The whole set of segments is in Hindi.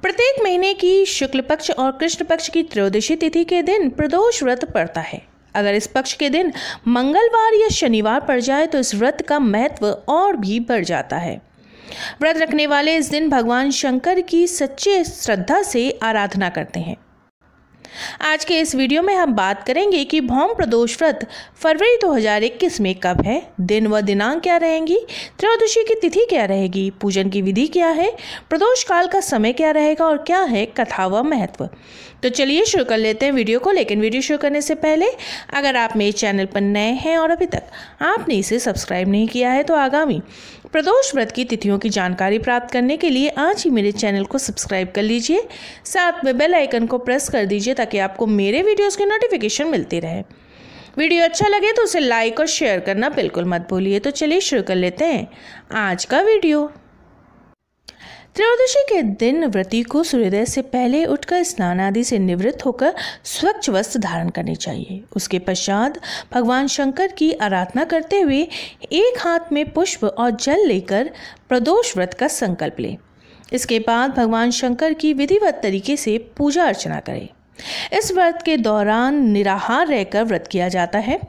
प्रत्येक महीने की शुक्ल पक्ष और कृष्ण पक्ष की त्रयोदशी तिथि के दिन प्रदोष व्रत पड़ता है। अगर इस पक्ष के दिन मंगलवार या शनिवार पड़ जाए तो इस व्रत का महत्व और भी बढ़ जाता है। व्रत रखने वाले इस दिन भगवान शंकर की सच्चे श्रद्धा से आराधना करते हैं। आज के इस वीडियो में हम बात करेंगे कि भौम प्रदोष व्रत फरवरी 2021 में कब है, दिन व दिनांक क्या रहेंगी, त्रयोदशी की तिथि क्या रहेगी, पूजन की विधि क्या है, प्रदोष काल का समय क्या रहेगा और क्या है कथा व महत्व। तो चलिए शुरू कर लेते हैं वीडियो को। लेकिन वीडियो शुरू करने से पहले अगर आप मेरे चैनल पर नए हैं और अभी तक आपने इसे सब्सक्राइब नहीं किया है तो आगामी प्रदोष व्रत की तिथियों की जानकारी प्राप्त करने के लिए आज ही मेरे चैनल को सब्सक्राइब कर लीजिए, साथ में बेल आइकन को प्रेस कर दीजिए ताकि आपको मेरे वीडियोस के नोटिफिकेशन मिलते रहे। वीडियो अच्छा लगे तो उसे लाइक और शेयर करना बिल्कुल मत भूलिए। तो चलिए शुरू कर लेते हैं आज का वीडियो। त्रयोदशी के दिन व्रती को सूर्योदय से पहले उठकर स्नान आदि से निवृत्त होकर स्वच्छ वस्त्र धारण करने चाहिए। उसके पश्चात भगवान शंकर की आराधना करते हुए एक हाथ में पुष्प और जल लेकर प्रदोष व्रत का संकल्प ले। इसके बाद भगवान शंकर की विधिवत तरीके से पूजा अर्चना करें। इस व्रत के दौरान निराहार रहकर व्रत किया जाता है।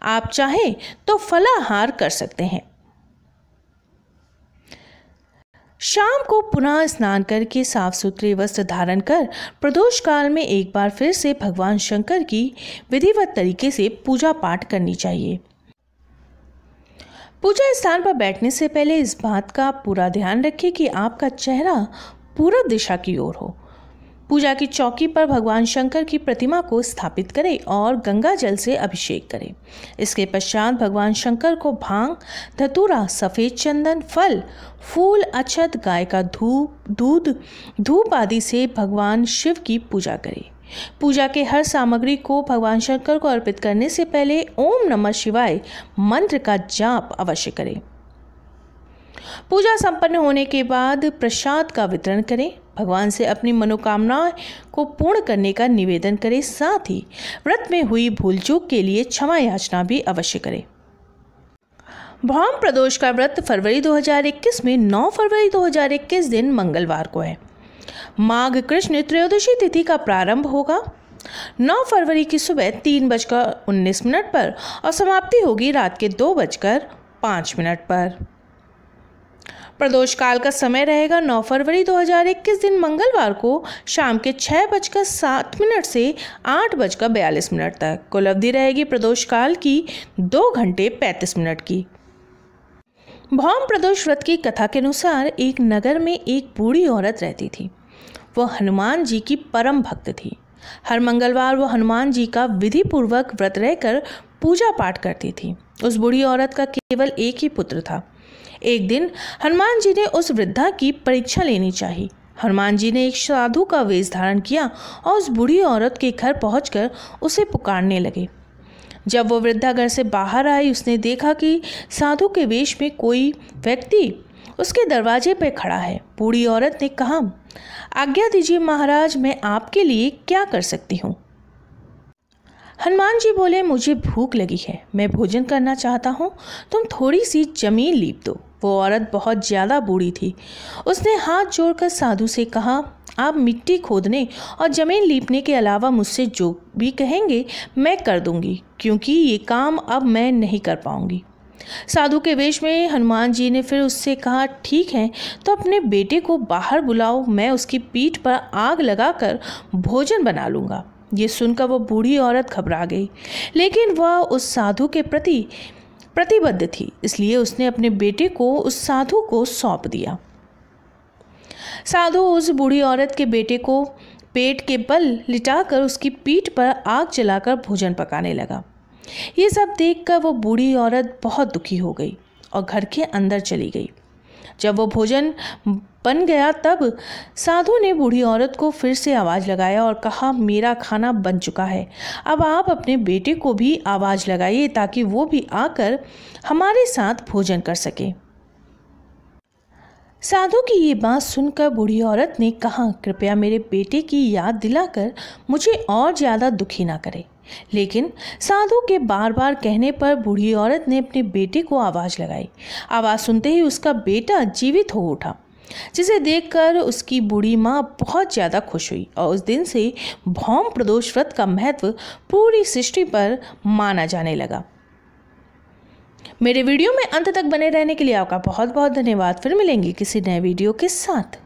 आप चाहें तो फलाहार कर सकते हैं। शाम को पुनः स्नान करके साफ सुथरे वस्त्र धारण कर प्रदोष काल में एक बार फिर से भगवान शंकर की विधिवत तरीके से पूजा पाठ करनी चाहिए। पूजा स्थान पर बैठने से पहले इस बात का पूरा ध्यान रखें कि आपका चेहरा पूरब दिशा की ओर हो। पूजा की चौकी पर भगवान शंकर की प्रतिमा को स्थापित करें और गंगा जल से अभिषेक करें। इसके पश्चात भगवान शंकर को भांग, धतूरा, सफ़ेद चंदन, फल, फूल, अक्षत, गाय का दूध, धूप आदि से भगवान शिव की पूजा करें। पूजा के हर सामग्री को भगवान शंकर को अर्पित करने से पहले ओम नमः शिवाय मंत्र का जाप अवश्य करें। पूजा संपन्न होने के बाद प्रसाद का वितरण करें। भगवान से अपनी मनोकामनाएं को पूर्ण करने का निवेदन करें। साथ ही व्रत में हुई भूल चूक के लिए क्षमा याचना भी अवश्य करें। भौम प्रदोष का व्रत फरवरी 2021 में 9 फरवरी 2021 दिन मंगलवार को है। माघ कृष्ण त्रयोदशी तिथि का प्रारंभ होगा 9 फरवरी की सुबह 3:19 पर और समाप्ति होगी रात के 2:05 पर। प्रदोष काल का समय रहेगा 9 फरवरी 2021 दिन मंगलवार को शाम के 6:07 से 8:42 तक। कुल अवधि रहेगी प्रदोष काल की 2 घंटे 35 मिनट की। भौम प्रदोष व्रत की कथा के अनुसार एक नगर में एक बूढ़ी औरत रहती थी। वह हनुमान जी की परम भक्त थी। हर मंगलवार वह हनुमान जी का विधि पूर्वक व्रत रहकर पूजा पाठ करती थी। उस बूढ़ी औरत का केवल एक ही पुत्र था। एक दिन हनुमान जी ने उस वृद्धा की परीक्षा लेनी चाहिए। हनुमान जी ने एक साधु का वेश धारण किया और उस बूढ़ी औरत के घर पहुंचकर उसे पुकारने लगे। जब वो वृद्धा घर से बाहर आई, उसने देखा कि साधु के वेश में कोई व्यक्ति उसके दरवाजे पर खड़ा है। बूढ़ी औरत ने कहा, आज्ञा दीजिए महाराज, मैं आपके लिए क्या कर सकती हूँ। हनुमान जी बोले, मुझे भूख लगी है, मैं भोजन करना चाहता हूँ, तुम थोड़ी सी जमीन लीप दो। वो औरत बहुत ज़्यादा बूढ़ी थी। उसने हाथ जोड़कर साधु से कहा, आप मिट्टी खोदने और ज़मीन लीपने के अलावा मुझसे जो भी कहेंगे मैं कर दूंगी, क्योंकि ये काम अब मैं नहीं कर पाऊंगी। साधु के वेश में हनुमान जी ने फिर उससे कहा, ठीक है, तो अपने बेटे को बाहर बुलाओ, मैं उसकी पीठ पर आग लगाकर भोजन बना लूँगा। ये सुनकर वो बूढ़ी औरत घबरा गई, लेकिन वह उस साधु के प्रति प्रतिबद्ध थी, इसलिए उसने अपने बेटे को उस साधु को सौंप दिया। साधु उस बूढ़ी औरत के बेटे को पेट के बल लिटाकर उसकी पीठ पर आग जलाकर भोजन पकाने लगा। ये सब देखकर वो बूढ़ी औरत बहुत दुखी हो गई और घर के अंदर चली गई। जब वो भोजन बन गया तब साधु ने बूढ़ी औरत को फिर से आवाज़ लगाया और कहा, मेरा खाना बन चुका है, अब आप अपने बेटे को भी आवाज़ लगाइए ताकि वो भी आकर हमारे साथ भोजन कर सके। साधु की ये बात सुनकर बूढ़ी औरत ने कहा, कृपया मेरे बेटे की याद दिलाकर मुझे और ज़्यादा दुखी ना करें। लेकिन साधु के बार बार कहने पर बूढ़ी औरत ने अपने बेटे को आवाज़ लगाई। आवाज़ सुनते ही उसका बेटा जीवित हो उठा। जिसे देखकर उसकी बूढ़ी माँ बहुत ज़्यादा खुश हुई और उस दिन से भौम प्रदोष व्रत का महत्व पूरी सृष्टि पर माना जाने लगा। मेरे वीडियो में अंत तक बने रहने के लिए आपका बहुत बहुत धन्यवाद। फिर मिलेंगे किसी नए वीडियो के साथ।